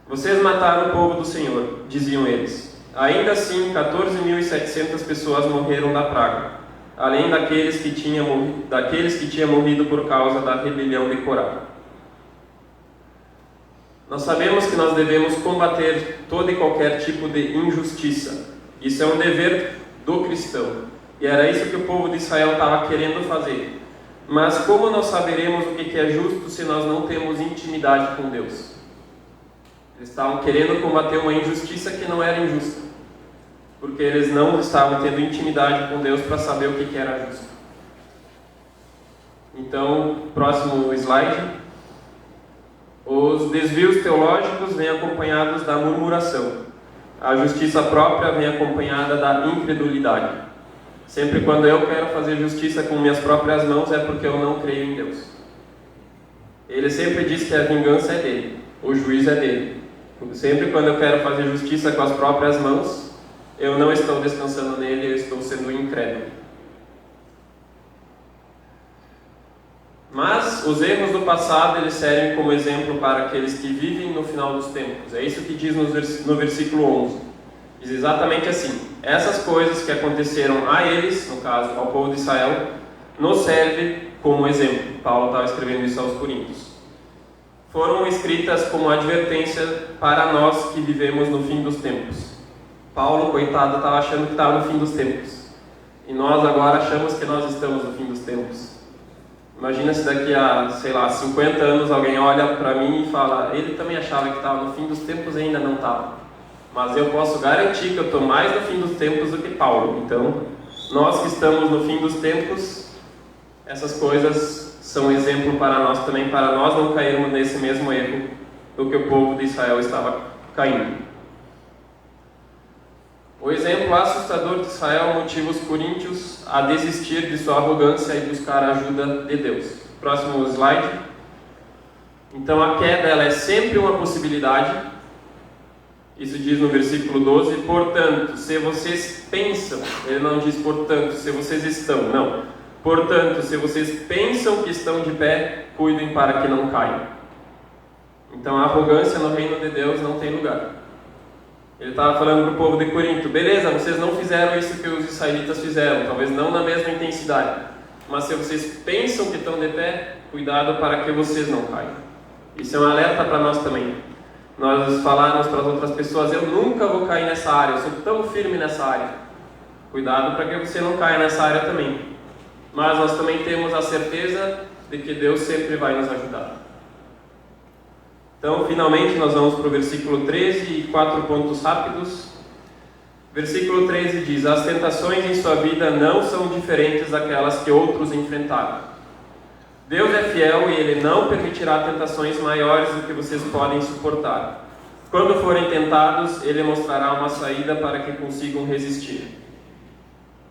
Vocês mataram o povo do Senhor, diziam eles. Ainda assim, 14.700 pessoas morreram da praga, além daqueles que tinham morrido por causa da rebelião de Corá. Nós sabemos que nós devemos combater todo e qualquer tipo de injustiça. Isso é um dever do cristão. E era isso que o povo de Israel estava querendo fazer. Mas como nós saberemos o que é justo se nós não temos intimidade com Deus? Eles estavam querendo combater uma injustiça que não era injusta, porque eles não estavam tendo intimidade com Deus para saber o que era justo. Então, próximo slide. Os desvios teológicos vêm acompanhados da murmuração. A justiça própria vem acompanhada da incredulidade. Sempre quando eu quero fazer justiça com minhas próprias mãos é porque eu não creio em Deus. Ele sempre diz que a vingança é dele, o juízo é dele. Sempre quando eu quero fazer justiça com as próprias mãos, eu não estou descansando nele, eu estou sendo incrédulo. Mas os erros do passado, eles servem como exemplo para aqueles que vivem no final dos tempos. É isso que diz no versículo 11. Diz exatamente assim: essas coisas que aconteceram a eles, no caso ao povo de Israel, nos serve como exemplo. Paulo estava escrevendo isso aos Coríntios. Foram escritas como advertência para nós que vivemos no fim dos tempos. Paulo, coitado, estava achando que estava no fim dos tempos. E nós agora achamos que nós estamos no fim dos tempos. Imagina se daqui a, 50 anos alguém olha para mim e fala, ele também achava que estava no fim dos tempos e ainda não estava. Mas eu posso garantir que eu estou mais no fim dos tempos do que Paulo. Então, nós que estamos no fim dos tempos, essas coisas são exemplo para nós também, para nós não cairmos nesse mesmo erro do que o povo de Israel estava caindo. O exemplo assustador de Israel motiva os coríntios a desistir de sua arrogância e buscar a ajuda de Deus. Próximo slide. Então a queda ela é sempre uma possibilidade. Isso diz no versículo 12. Portanto, se vocês pensam, ele não diz portanto, se vocês estão, não. Portanto, se vocês pensam que estão de pé, cuidem para que não caiam. Então a arrogância no reino de Deus não tem lugar. Ele estava falando para o povo de Corinto, beleza, vocês não fizeram isso que os israelitas fizeram, talvez não na mesma intensidade, mas se vocês pensam que estão de pé, cuidado para que vocês não caiam. Isso é um alerta para nós também. Nós falarmos para as outras pessoas, eu nunca vou cair nessa área, eu sou tão firme nessa área. Cuidado para que você não caia nessa área também. Mas nós também temos a certeza de que Deus sempre vai nos ajudar. Então, finalmente, nós vamos para o versículo 13 e 4 pontos rápidos. Versículo 13 diz: as tentações em sua vida não são diferentes daquelas que outros enfrentaram. Deus é fiel e Ele não permitirá tentações maiores do que vocês podem suportar. Quando forem tentados, Ele mostrará uma saída para que consigam resistir.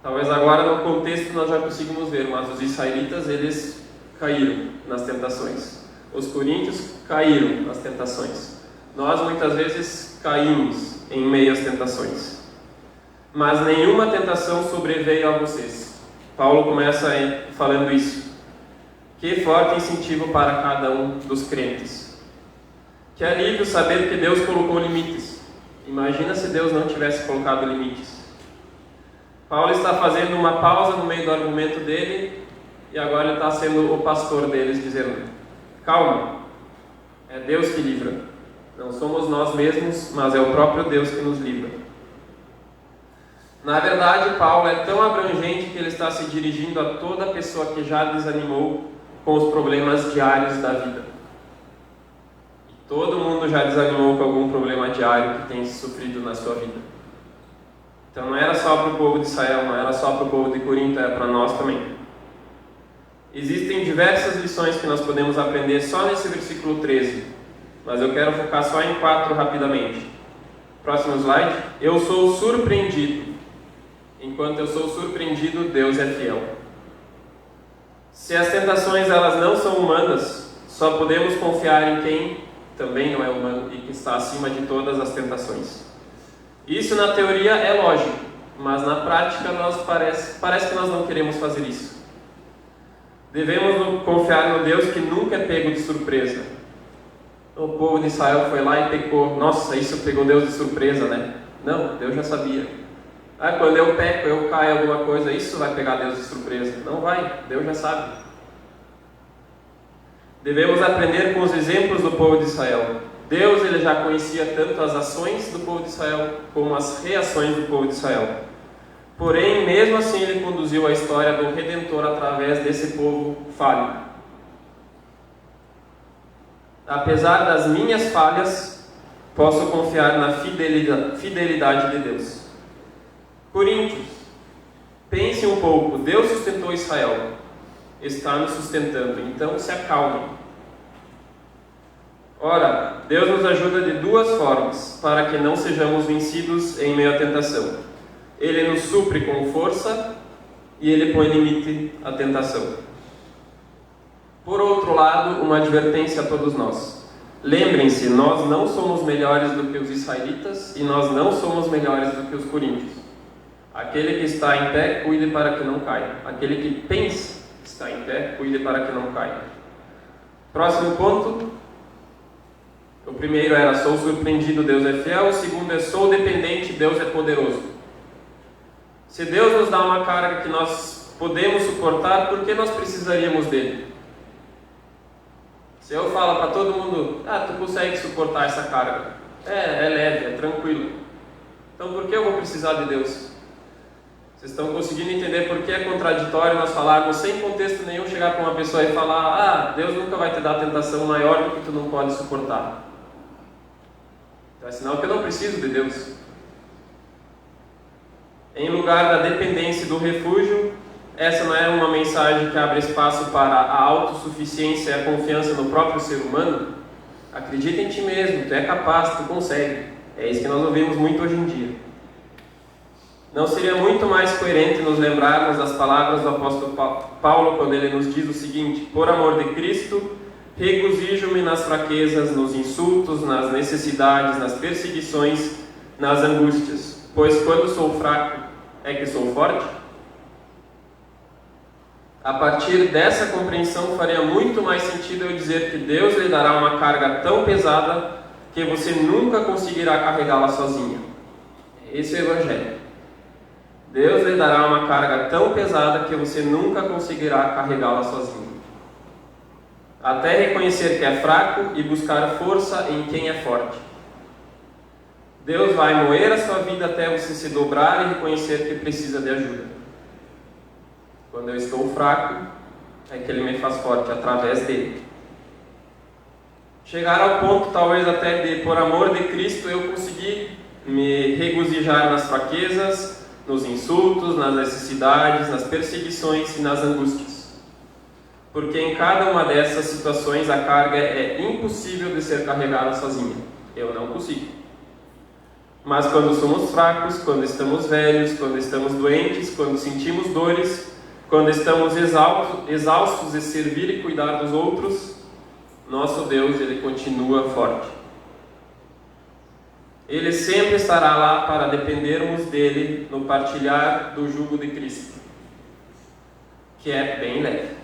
Talvez agora no contexto nós já conseguimos ver, mas os israelitas, eles caíram nas tentações. Os coríntios caíram nas tentações. Nós muitas vezes caímos em meio às tentações. Mas nenhuma tentação sobreveio a vocês. Paulo começa falando isso. Que forte incentivo para cada um dos crentes. Que alívio saber que Deus colocou limites. Imagina se Deus não tivesse colocado limites. Paulo está fazendo uma pausa no meio do argumento dele e agora ele está sendo o pastor deles, dizendo: calma, é Deus que livra. Não somos nós mesmos, mas é o próprio Deus que nos livra. Na verdade, Paulo é tão abrangente que ele está se dirigindo a toda pessoa que já desanimou com os problemas diários da vida. E todo mundo já desanimou com algum problema diário que tem sofrido na sua vida. Então não era só para o povo de Israel, não era só para o povo de Corinto, era para nós também. Existem diversas lições que nós podemos aprender só nesse versículo 13, mas eu quero focar só em 4 rapidamente. Próximo slide. Eu sou surpreendido. Enquanto eu sou surpreendido, Deus é fiel. Se as tentações elas não são humanas, só podemos confiar em quem também não é humano e que está acima de todas as tentações. Isso na teoria é lógico, mas na prática parece que nós não queremos fazer isso. Devemos confiar no Deus que nunca é pego de surpresa. O povo de Israel foi lá e pecou. Nossa, isso pegou Deus de surpresa, né? Não, Deus já sabia. Quando eu peco, eu caio em alguma coisa, isso vai pegar Deus de surpresa. Não vai, Deus já sabe. Devemos aprender com os exemplos do povo de Israel. Deus ele já conhecia tanto as ações do povo de Israel como as reações do povo de Israel. Porém, mesmo assim, ele conduziu a história do Redentor através desse povo falho. Apesar das minhas falhas, posso confiar na fidelidade de Deus. Coríntios, pense um pouco, Deus sustentou Israel, está nos sustentando, então se acalmem. Ora, Deus nos ajuda de 2 formas, para que não sejamos vencidos em meio à tentação. Ele nos supre com força e Ele põe limite à tentação. Por outro lado, uma advertência a todos nós. Lembrem-se, nós não somos melhores do que os israelitas e nós não somos melhores do que os coríntios. Aquele que está em pé, cuide para que não caia. Aquele que pensa que está em pé, cuide para que não caia. Próximo ponto. O primeiro era sou surpreendido, Deus é fiel. O segundo é sou dependente, Deus é poderoso. Se Deus nos dá uma carga que nós podemos suportar, por que nós precisaríamos dele? Se eu falo para todo mundo, tu consegue suportar essa carga? É leve, é tranquilo. Então por que eu vou precisar de Deus? Vocês estão conseguindo entender por que é contraditório nós falarmos sem contexto nenhum, chegar para uma pessoa e falar, Deus nunca vai te dar tentação maior do que tu não pode suportar. Então é sinal que eu não preciso de Deus. Em lugar da dependência e do refúgio, essa não é uma mensagem que abre espaço para a autossuficiência e a confiança no próprio ser humano? Acredita em ti mesmo, tu é capaz, tu consegue. É isso que nós ouvimos muito hoje em dia. Não seria muito mais coerente nos lembrarmos das palavras do apóstolo Paulo quando ele nos diz o seguinte: por amor de Cristo, regozijo-me nas fraquezas, nos insultos, nas necessidades, nas perseguições, nas angústias, pois quando sou fraco é que sou forte? A partir dessa compreensão faria muito mais sentido eu dizer que Deus lhe dará uma carga tão pesada que você nunca conseguirá carregá-la sozinho. Esse é o Evangelho. Deus lhe dará uma carga tão pesada que você nunca conseguirá carregá-la sozinho. Até reconhecer que é fraco e buscar força em quem é forte. Deus vai moer a sua vida até você se dobrar e reconhecer que precisa de ajuda. Quando eu estou fraco, é que Ele me faz forte através dele. Chegar ao ponto, talvez até de, por amor de Cristo, eu conseguir me regozijar nas fraquezas, nos insultos, nas necessidades, nas perseguições e nas angústias. Porque em cada uma dessas situações a carga é impossível de ser carregada sozinha. Eu não consigo. Mas quando somos fracos, quando estamos velhos, quando estamos doentes, quando sentimos dores, quando estamos exaustos de servir e cuidar dos outros, nosso Deus, Ele continua forte. Ele sempre estará lá para dependermos dele no partilhar do jugo de Cristo, que é bem leve.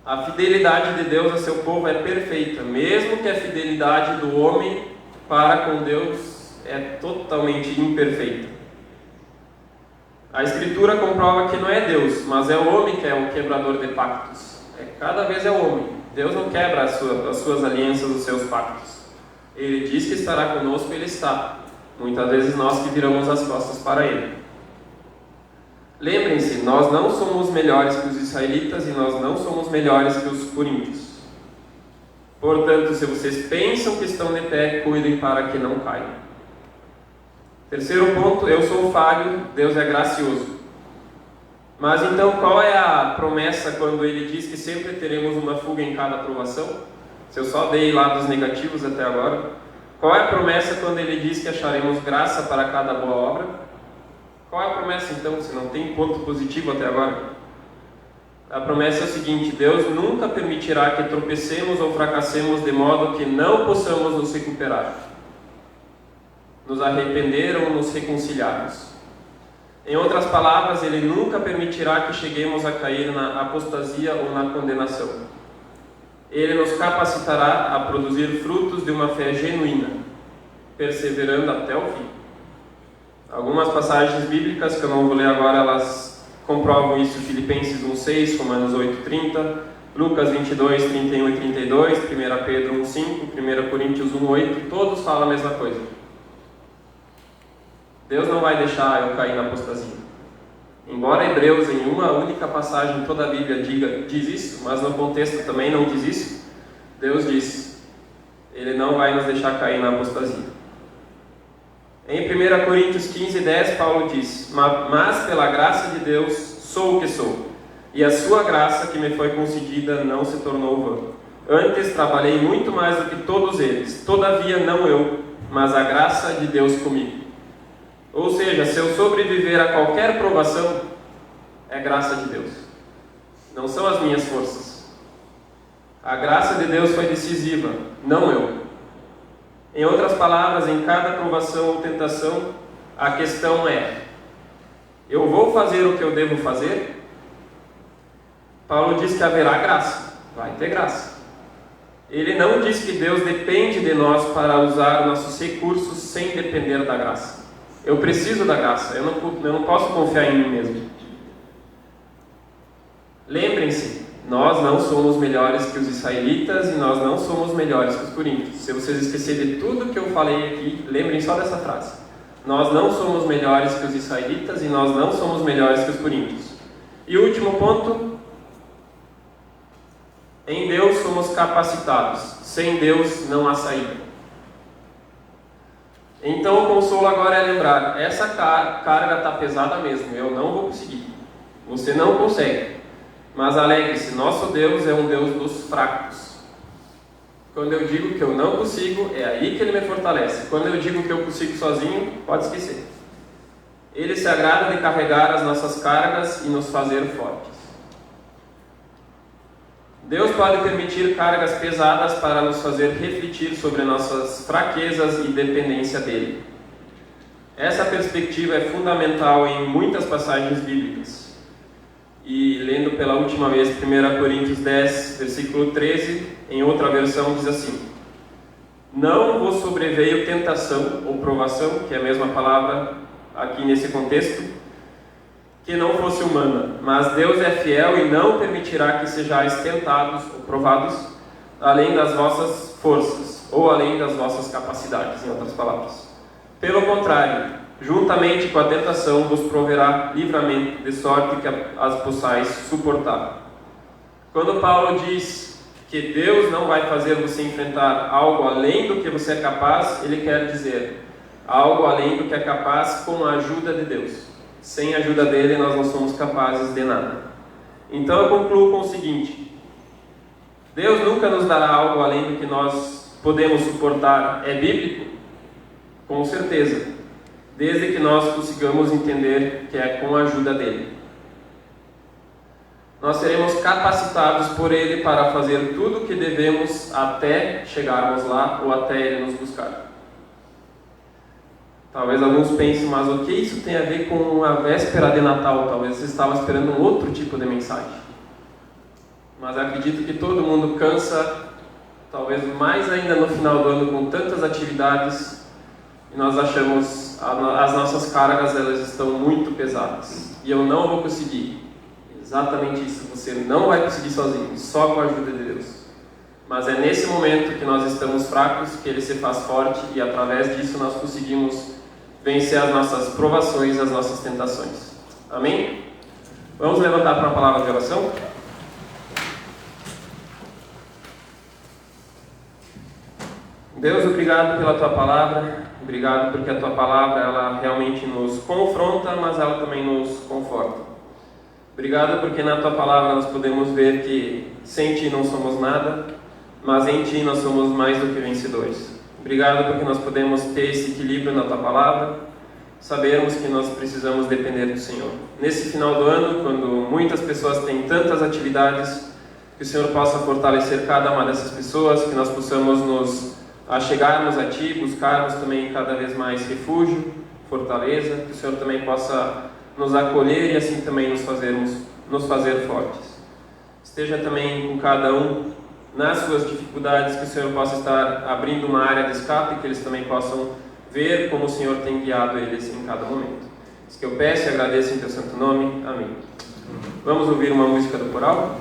A fidelidade de Deus a seu povo é perfeita, mesmo que a fidelidade do homem para com Deus é totalmente imperfeita. A Escritura comprova que não é Deus, mas é o homem que é o quebrador de pactos. Cada vez é o homem. Deus não quebra as suas alianças, os seus pactos. Ele diz que estará conosco, Ele está. Muitas vezes nós que viramos as costas para Ele. Lembrem-se, nós não somos melhores que os israelitas e nós não somos melhores que os coríntios. Portanto, se vocês pensam que estão de pé, cuidem para que não caiam. Terceiro ponto, eu sou falho, Deus é gracioso. Mas então qual é a promessa quando Ele diz que sempre teremos uma fuga em cada aprovação? Se eu só dei lados negativos até agora, qual é a promessa quando Ele diz que acharemos graça para cada boa obra? Qual é a promessa então, se não tem ponto positivo até agora? A promessa é o seguinte: Deus nunca permitirá que tropecemos ou fracassemos de modo que não possamos nos recuperar, nos arrepender ou nos reconciliarmos. Em outras palavras, Ele nunca permitirá que cheguemos a cair na apostasia ou na condenação. Ele nos capacitará a produzir frutos de uma fé genuína, perseverando até o fim. Algumas passagens bíblicas, que eu não vou ler agora, elas comprovam isso: Filipenses 1,6, Romanos 8,30, Lucas 22, 31 e 32, 1 Pedro 1,5, 1 Coríntios 1,8, todos falam a mesma coisa. Deus não vai deixar eu cair na apostasia. Embora Hebreus, em uma única passagem em toda a Bíblia, diz isso, mas no contexto também não diz isso, Deus diz: Ele não vai nos deixar cair na apostasia. Em 1 Coríntios 15:10, Paulo diz: mas pela graça de Deus sou o que sou, e a sua graça que me foi concedida não se tornou vã. Antes trabalhei muito mais do que todos eles, todavia não eu, mas a graça de Deus comigo. Ou seja, se eu sobreviver a qualquer provação, é graça de Deus, não são as minhas forças. A graça de Deus foi decisiva, não eu. Em outras palavras, em cada provação ou tentação, a questão é: eu vou fazer o que eu devo fazer? Paulo diz que haverá graça, vai ter graça. Ele não diz que Deus depende de nós para usar nossos recursos sem depender da graça. Eu preciso da graça, eu não posso confiar em mim mesmo. Lembrem-se, nós não somos melhores que os israelitas e nós não somos melhores que os coríntios. Se vocês esquecerem de tudo que eu falei aqui, lembrem só dessa frase: nós não somos melhores que os israelitas e nós não somos melhores que os coríntios. E o último ponto: em Deus somos capacitados, sem Deus não há saída. Então o consolo agora é lembrar: essa carga está pesada mesmo, eu não vou conseguir, você não consegue. Mas alegre-se, nosso Deus é um Deus dos fracos. Quando eu digo que eu não consigo, é aí que Ele me fortalece. Quando eu digo que eu consigo sozinho, pode esquecer. Ele se agrada de carregar as nossas cargas e nos fazer fortes. Deus pode permitir cargas pesadas para nos fazer refletir sobre nossas fraquezas e dependência dEle. Essa perspectiva é fundamental em muitas passagens bíblicas. E lendo pela última vez 1 Coríntios 10, versículo 13, em outra versão diz assim: não vos sobreveio tentação ou provação, que é a mesma palavra aqui nesse contexto, que não fosse humana, mas Deus é fiel e não permitirá que sejais tentados ou provados além das vossas forças, ou além das vossas capacidades, em outras palavras. Pelo contrário, juntamente com a tentação vos proverá livramento, de sorte que as possais suportar. Quando Paulo diz que Deus não vai fazer você enfrentar algo além do que você é capaz, ele quer dizer algo além do que é capaz com a ajuda de Deus. Sem a ajuda dele nós não somos capazes de nada. Então eu concluo com o seguinte: Deus nunca nos dará algo além do que nós podemos suportar. É bíblico? Com certeza, desde que nós consigamos entender que é com a ajuda dele. Nós seremos capacitados por ele para fazer tudo o que devemos até chegarmos lá ou até ele nos buscar. Talvez alguns pensem: mas o que isso tem a ver com a véspera de Natal? Talvez você estava esperando um outro tipo de mensagem. mas acredito que todo mundo cansa, talvez mais ainda no final do ano, com tantas atividades, e nós achamos as nossas cargas, elas estão muito pesadas, e eu não vou conseguir. Exatamente isso, você não vai conseguir sozinho, só com a ajuda de Deus. Mas é nesse momento que nós estamos fracos, que Ele se faz forte, e através disso nós conseguimos vencer as nossas provações, as nossas tentações. Amém? Vamos levantar para a palavra de oração? Deus, obrigado pela Tua palavra, obrigado porque a Tua palavra ela realmente nos confronta, mas ela também nos conforta. Obrigado porque na Tua palavra nós podemos ver que sem Ti não somos nada, mas em Ti nós somos mais do que vencedores. Obrigado porque nós podemos ter esse equilíbrio na Tua palavra, sabermos que nós precisamos depender do Senhor. Nesse final do ano, quando muitas pessoas têm tantas atividades, que o Senhor possa fortalecer cada uma dessas pessoas, que nós possamos nos achegarmos a Ti, buscarmos também cada vez mais refúgio, fortaleza, que o Senhor também possa nos acolher e assim também nos fazer fortes. Esteja também com cada um nas suas dificuldades, que o Senhor possa estar abrindo uma área de escape, que eles também possam ver como o Senhor tem guiado eles em cada momento. Isso que eu peço e agradeço em Teu santo nome. Amém. Vamos ouvir uma música do coral?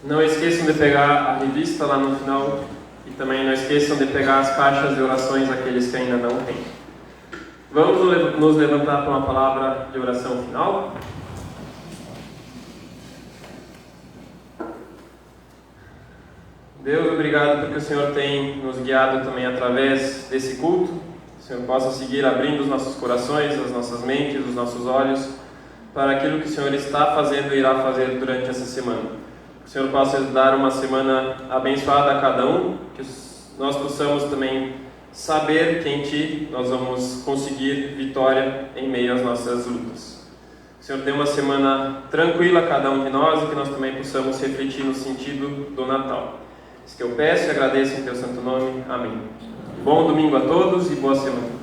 Não esqueçam de pegar a revista lá no final e também não esqueçam de pegar as caixas de orações, aqueles que ainda não têm. Vamos nos levantar para uma palavra de oração final. Deus, obrigado porque o Senhor tem nos guiado também através desse culto. Que o Senhor possa seguir abrindo os nossos corações, as nossas mentes, os nossos olhos para aquilo que o Senhor está fazendo e irá fazer durante essa semana. Que o Senhor possa dar uma semana abençoada a cada um, que nós possamos também saber que em Ti nós vamos conseguir vitória em meio às nossas lutas. Que o Senhor dê uma semana tranquila a cada um de nós e que nós também possamos refletir no sentido do Natal. Isso que eu peço e agradeço em Teu santo nome. Amém. Bom domingo a todos e boa semana.